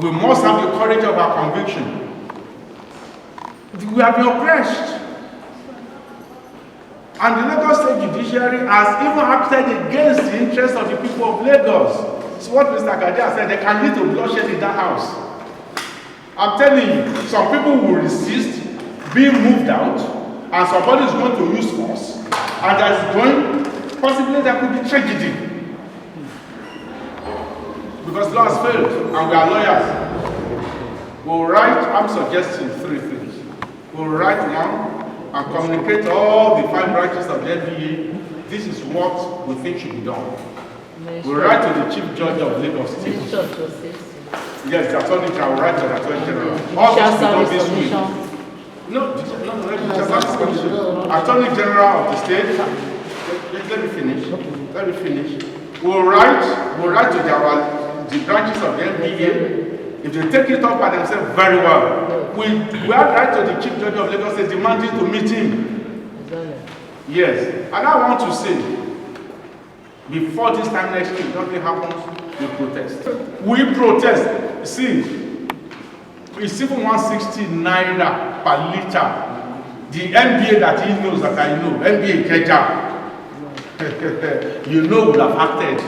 We must have the courage of our conviction. We have been oppressed. And the Lagos State Judiciary has even acted against the interests of the people of Lagos. So what Mr. Gadia said, they can lead to bloodshed in that house. I'm telling you, some people will resist being moved out, and somebody is going to use force, and possibly there could be tragedy. Because law has failed, and we are lawyers. We'll write, I'm suggesting 3 things. We'll write one and communicate all the 5 branches of the NBA. This is what we think should be done. We'll write to the Chief Judge of Lagos State. Yes, the Attorney General will write to the Attorney General. All this will be done this week. No, Attorney General of the state. Let me finish. We'll write to the branches of the NBA. If they take it up by themselves, very well. We will write to the Chief Judge of Lagos State demanding to meet him. Yes, and I want to say, before this time next week, nothing happens, we protest. We protest. See, it's even 160 naira per liter. The NBA that he knows that I know, NBA Keja, you know, would have acted.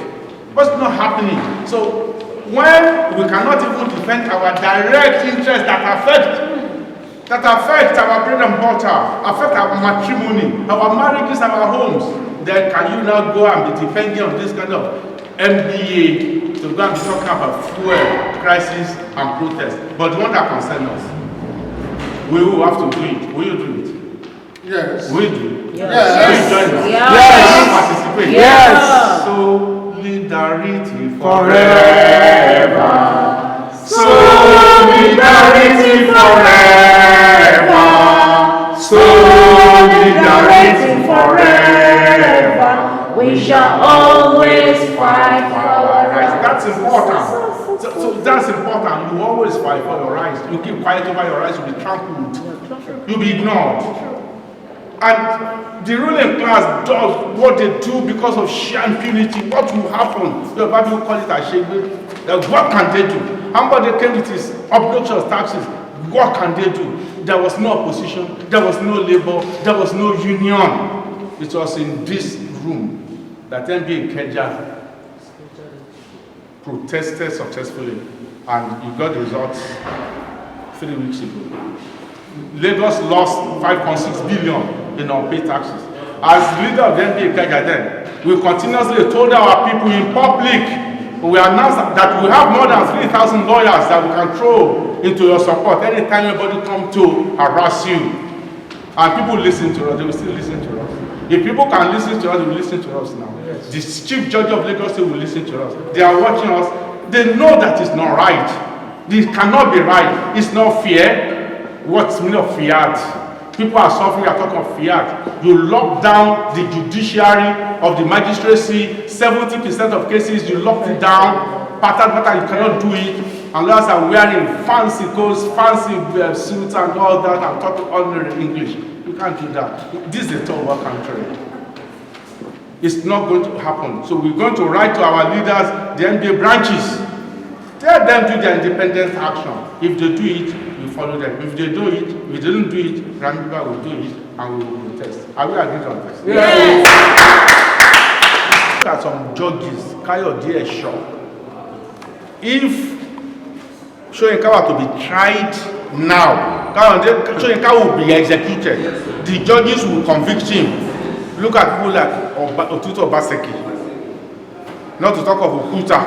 But it's not happening. So when we cannot even defend our direct interests that affect our bread and butter, affect our matrimony, our marriages, our homes, then can you now go and be depending on this kind of MBA to go and be talking about fuel crisis and protest? But the one that concerns us, we will have to do it. Will you do it? Yes. Will you do it? Yes. Will you join us? Yes. Participate? Yes. Solidarity forever. Solidarity forever. Solidarity forever. We shall always fight for our rights. That's important. So that's important. You always fight for your rights. You keep quiet over your rights, you'll be trampled. You'll be ignored. And the ruling class does what they do because of sheer impunity. What will happen? The Bible call it a shame. What can they do? Somebody came with his obnoxious taxes. What can they do? There was no opposition. There was no labor. There was no union. It was in this room that NBA Keja protested successfully, and you got the results 3 weeks ago. Lagos lost 5.6 billion in unpaid taxes. As leader of the NBA Keja then, we continuously told our people in public, we announced that we have more than 3,000 lawyers that we can throw into your support anytime anybody comes to harass you. And people listen to us, they will still listen to us. If people can listen to us, they will listen to us now. Yes. The Chief Judge of Lagos State will listen to us. They are watching us. They know that it's not right. This cannot be right. It's not fair. What's the meaning of fiat? People are suffering, are talking of fiat. You lock down the judiciary of the magistracy, 70% of cases, you locked it down. Pattern, you cannot do it. Unless I'm wearing fancy coats, fancy suits and all that, I'm talking ordinary English. You can't do that. This is a third world country. It's not going to happen. So we're going to write to our leaders, the NBA branches. Tell them to do their independent action. If they do it, we follow them. If they do it, if they don't do it, Rambiba will do it and we will protest. Are we agreed on this? Yes. Look at some judges, Kayode Shaw. If Soyinka were to be tried now, Soyinka will be executed. The judges will convict him. Look at people like Otutu Obaseki. Not to talk of Okuta.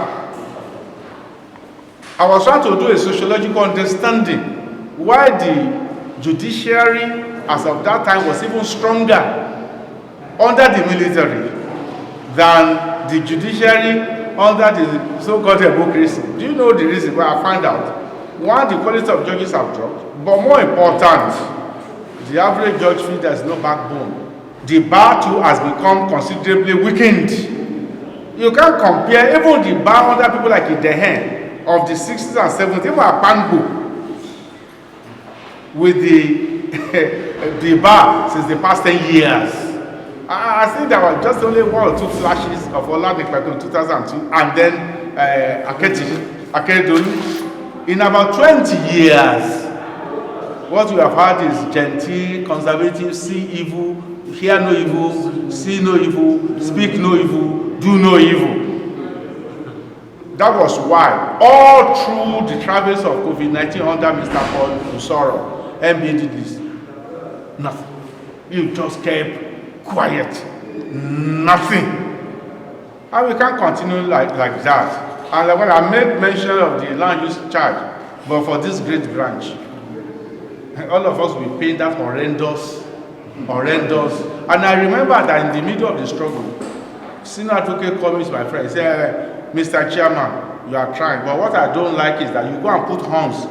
I was trying to do a sociological understanding why the judiciary as of that time was even stronger under the military than the judiciary under the so-called democracy. Do you know the reason why I found out? One, the quality of judges have dropped, but more important, the average judge feels there's no backbone. The bar too has become considerably weakened. You can't compare even the bar under people like Idehen of the 60s and 70s, even Apango, with the bar since the past 10 years. I think there were just only 1 or 2 flashes of Oladipekun in 2002, and then Akedolu. In about 20 years, what we have had is genteel, conservative, see evil, hear no evil, see no evil, speak no evil, do no evil. That was why, all through the travels of COVID-19 under Mr. Paul Usoro, MBA did this. Nothing. You just kept quiet. Nothing. And we can't continue like that. And when I made mention of the land use charge, but for this great branch, all of us will pay that horrendous. And I remember that in the middle of the struggle, senior advocate called me, my friend, said, Mr. Chairman, you are trying, but what I don't like is that you go and put horns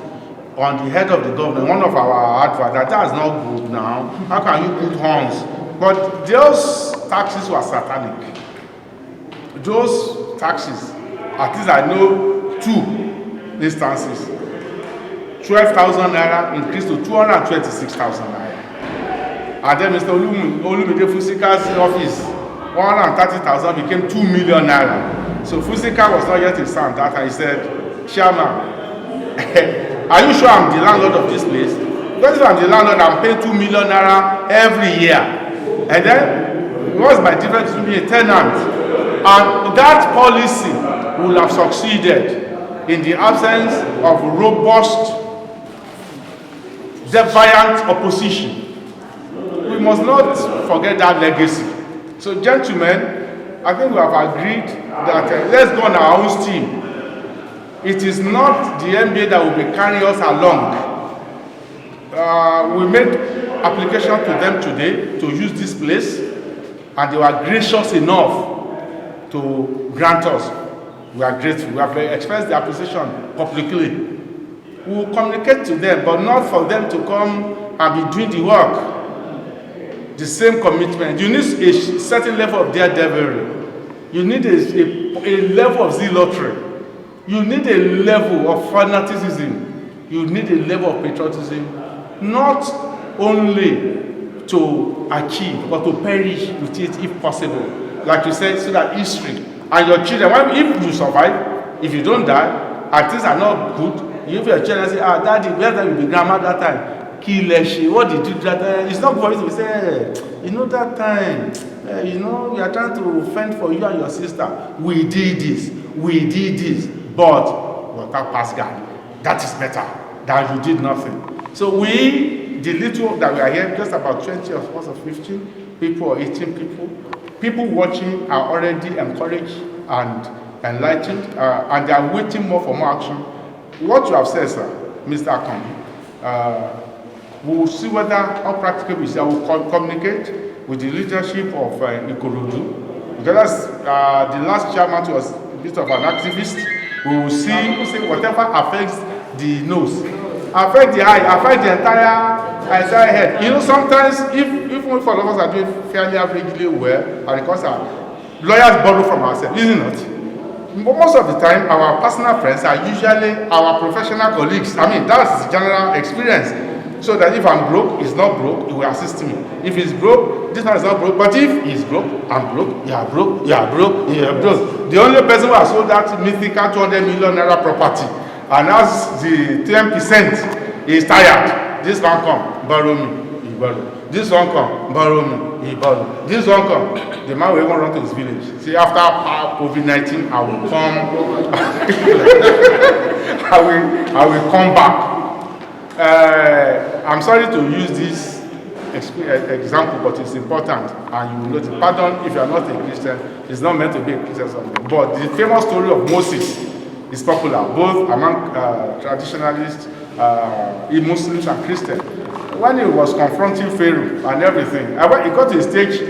on the head of the government, one of our advocates. That's not good now. How can you put horns? But those taxes were satanic. Those taxes, at least I know 2 instances. 12,000 naira increased to 226,000 naira. And then Mr. Olumide Fusika's office, 130,000 became 2 million naira. So Fusika was not yet in sound that time. He said, Chairman, are you sure I'm the landlord of this place? Because if I'm the landlord, I'm paying 2 million naira every year. And then, what's my difference between a tenant? And that policy will have succeeded in the absence of robust, defiant opposition. We must not forget that legacy. So, gentlemen, I think we have agreed that let's go on our own steam. It is not the MBA that will be carrying us along. We made application to them today to use this place, and they were gracious enough to grant us. We are grateful. We have expressed their position publicly. We will communicate to them, but not for them to come and be doing the work. The same commitment. You need a certain level of daredevilry. You need a level of zealotry. You need a level of fanaticism. You need a level of patriotism, not only to achieve, but to perish with it if possible. Like you said, so that history and your children, if you survive, if you don't die, and things are not good, you have your children say, Daddy, where did you be grandma that time? Kileshi, what did you do that time? It's not good for you to say, hey, you know that time, we are trying to fend for you and your sister. We did this, but water passed God. That is better than you did nothing. So the little that we are here, just about 20 of us or 15 people or 18 people watching are already encouraged and enlightened, and they are waiting more for more action. What you have said, sir, Mr. Akon, we will see whether how practical we will communicate with the leadership of Ikorodu. Because the last chairman was a bit of an activist. We will see whatever affects the nose, affect the eye, affect the entire head. Sometimes if all of us are doing fairly averagely well, and because our lawyers borrow from ourselves, isn't it? Most of the time, our personal friends are usually our professional colleagues. I mean, that's the general experience. So that if I'm broke, he's not broke, he will assist me. If he's broke, this man is not broke. But if he's broke, I'm broke, you are broke, you are broke, you are broke. The only person who has sold that mythical 200 million naira property, and as the 10% is tired, this one come, borrow me, he borrow. This one come, borrow me, he borrow. This one come, the man will even run to his village. See, after COVID-19, I will come, I will come back. I'm sorry to use this example, but it's important, and you will notice. Pardon if you are not a Christian, it's not meant to be a Christian song. But the famous story of Moses is popular, both among traditionalists, Muslims, and Christians. When he was confronting Pharaoh and everything, he got to a stage,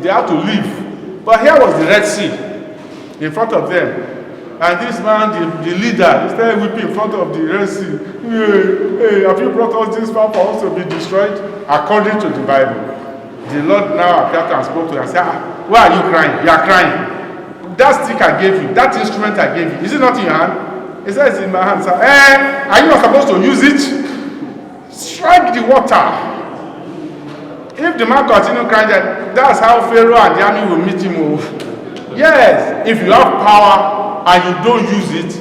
they had to leave. But here was the Red Sea in front of them. And this man, the leader, he started weeping in front of the Red Sea. Hey, have you brought us this far for us to be destroyed? According to the Bible. The Lord now appeared and spoke to him and said, why are you crying? You are crying. That stick I gave you, that instrument I gave you, is it not in your hand? He says, in my hand. Sir, are you not supposed to use it? Strike the water. If the man continues crying, that's how Pharaoh and the army will meet him. Yes, if you have power, and you don't use it,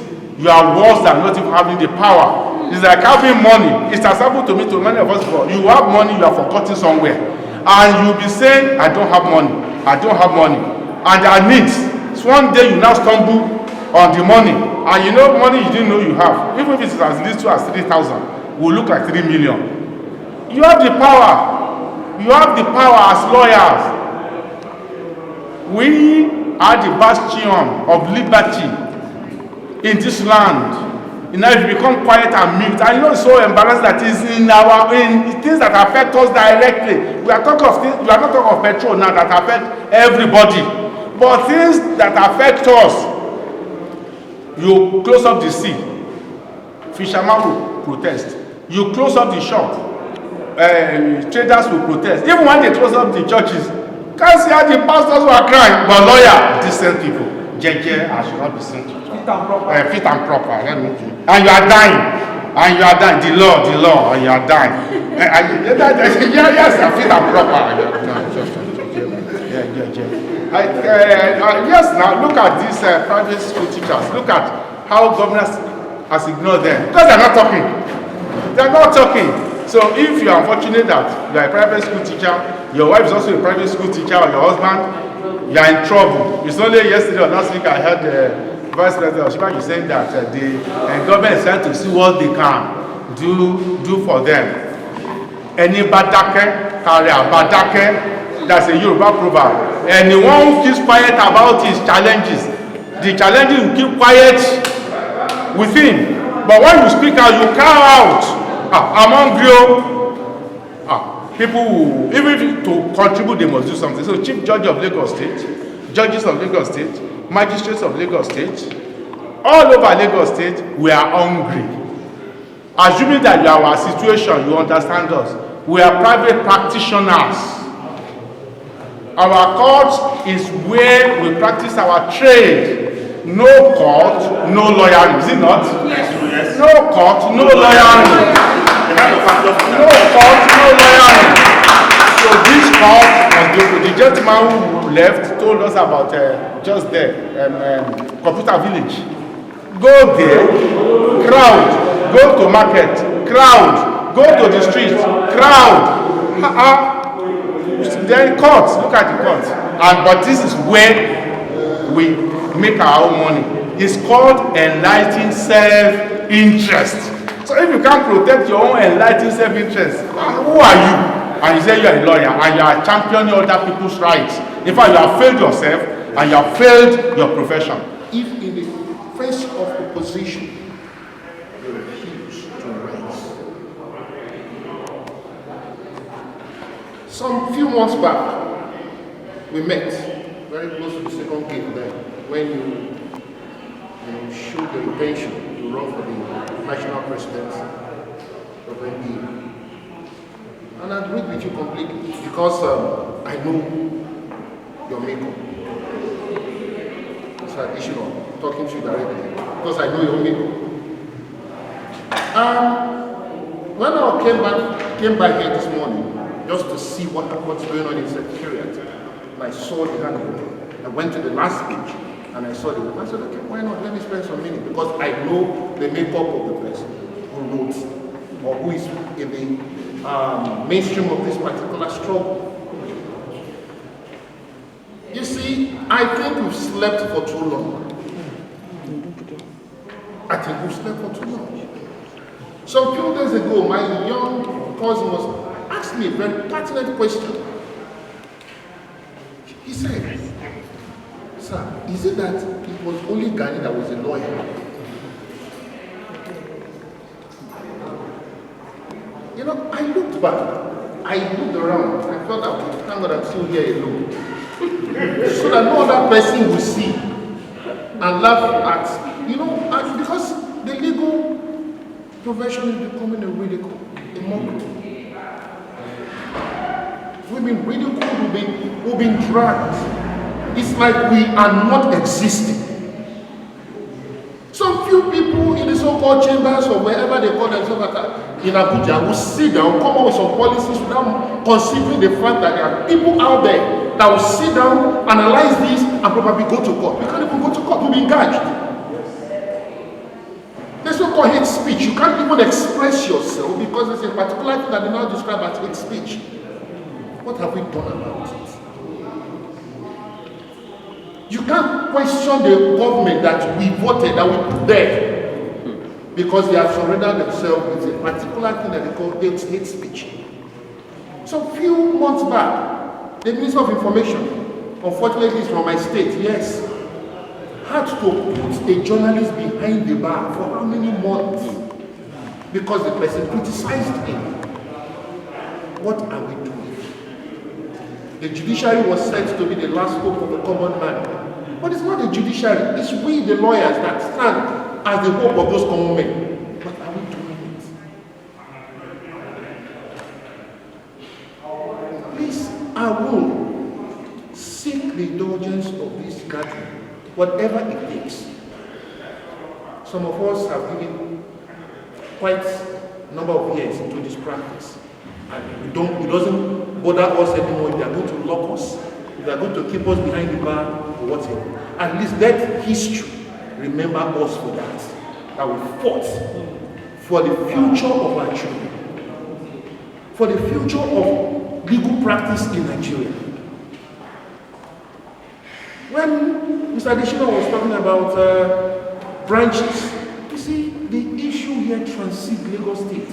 you are worse than not even having the power. It's like having money. It's as happened to me, to many of us before. You have money, you are forgotten somewhere. And you'll be saying, I don't have money. I don't have money. And there are needs. So one day you now stumble on the money. And you know money you didn't know you have. Even if it's as little as 3,000, will look like 3 million. You have the power. You have the power as lawyers. We are the bastion of liberty in this land. You know, if you become quiet and mute, and you know, it's so embarrassing that it's in things that affect us directly. We are talking of things, we are not talking of petrol now that affect everybody, but things that affect us. You close up the sea, fishermen will protest. You close up the shop, traders will protest. Even when they close up the churches, can't see how the pastors were crying, but lawyer, decent people. JJ, I should not be sent to church. Fit and proper. Let me do. And you are dying. And you are dying. The law, and you are dying. Yes, fit and proper. Yes, now look at these private school teachers. Look at how government has ignored them. Because they are not talking. They are not talking. So if you are unfortunate that you are a private school teacher, your wife is also a private school teacher, or your husband, you are in trouble. It's only yesterday or last week I heard the Vice President of Shibaji saying that the government is trying to see what they can do for them. Any badake, carry a badake, that's a Yoruba proverb. Anyone who keeps quiet about his challenges, the challenges will keep quiet with him. But when you speak out, you cry out. Among you, people who, even to contribute, they must do something. So Chief Judge of Lagos State, judges of Lagos State, magistrates of Lagos State, all over Lagos State, we are hungry. Assuming that you are our situation, you understand us. We are private practitioners. Our court is where we practice our trade. No court, no lawyering. Is it not? Yes. No court, no lawyering. No court, no lawyering. So this court was the gentleman who left told us about just there, Computer Village. Go there, crowd. Go to market, crowd. Go to the street, crowd. Then court, look at the court. But this is where we make our own money. It's called enlightened self-interest. So if you can't protect your own enlightened self-interest, who are you? And you say you are a lawyer and you are championing other people's rights. In fact, you have failed yourself and you have failed your profession. If in the face of opposition, you refuse to rise. Some few months back, we met very close to the second gate there when you showed your intention to run for the national presidency of NDA. And I agree with you completely because I know your makeup. It's an issue of talking to you directly because I know your makeup. When I came by here this morning just to see what's going on in Secretariat, and I saw the handbook. I went to the last page and I saw the book. I said, okay, why not? Let me spend some minutes because I know the makeup of the person who wrote or who is in the mainstream of this particular struggle. You see, I think we've slept for too long. I think we've slept for too long. Some few days ago, my young cousin was asked me a very pertinent question. He said, sir, is it that it was only Gani that was a lawyer? You know, I looked back, I looked around, I felt, okay, thank God I'm still here alone. So that no other person will see and laugh at, and because the legal profession is becoming a ridicule, a mockery. We've been ridiculed, we've been dragged. It's like we are not existing. Some few people in the so-called chambers or wherever they call themselves in Abuja will sit down, come up with some policies without considering the fact that there are people out there that will sit down, analyze this, and probably go to court. We can't even go to court, we'll be engaged. not called hate speech. You can't even express yourself because it's a particular thing that they now describe as hate speech. What have we done about it? You can't question the government that we voted, that we put there, because they have surrendered themselves with a particular thing that they call hate speech. So a few months back, the Minister of Information, unfortunately it's from my state, yes, had to put a journalist behind the bar for how many months? Because the person criticized him. What are we doing? The judiciary was said to be the last hope of the common man. But it's not the judiciary, it's we the lawyers that stand as the hope of those common men. What are we doing it? Please, I will seek the indulgence of this gathering, whatever it takes. Some of us have given quite a number of years into this practice. And it doesn't bother us anymore if they are going to lock us, if they are going to keep us behind the bar or whatever. At least let history remember us for that. That we fought for the future of our children, for the future of legal practice in Nigeria. When Mr. Adesina was talking about branches, you see, the issue here transcends Lagos State.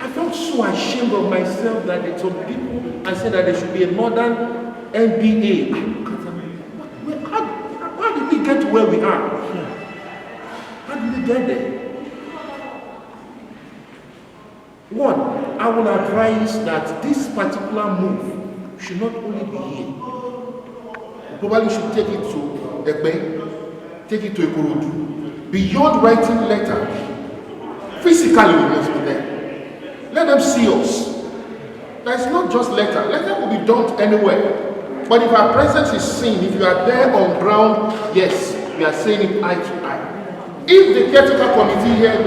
I felt so ashamed of myself that there some people and said that there should be a modern NBA. How did we get to where we are? How did we get there? One, I will advise that this particular move should not only be here. We probably should take it to Egbe, take it to Ikorodu. Beyond writing letter, physically we must be there. Let them see us. That is not just letter. Letter will be done anywhere. But if our presence is seen, if you are there on ground, yes, we are saying it eye to eye. If the caretaker committee here,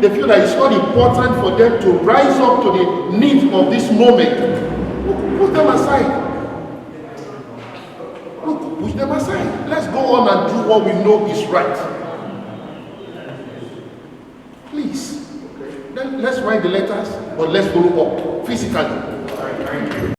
they feel that it's not important for them to rise up to the need of this moment, put them aside. Push them aside. Let's go on and do what we know is right. Please. Let's write the letters, but let's follow up physically.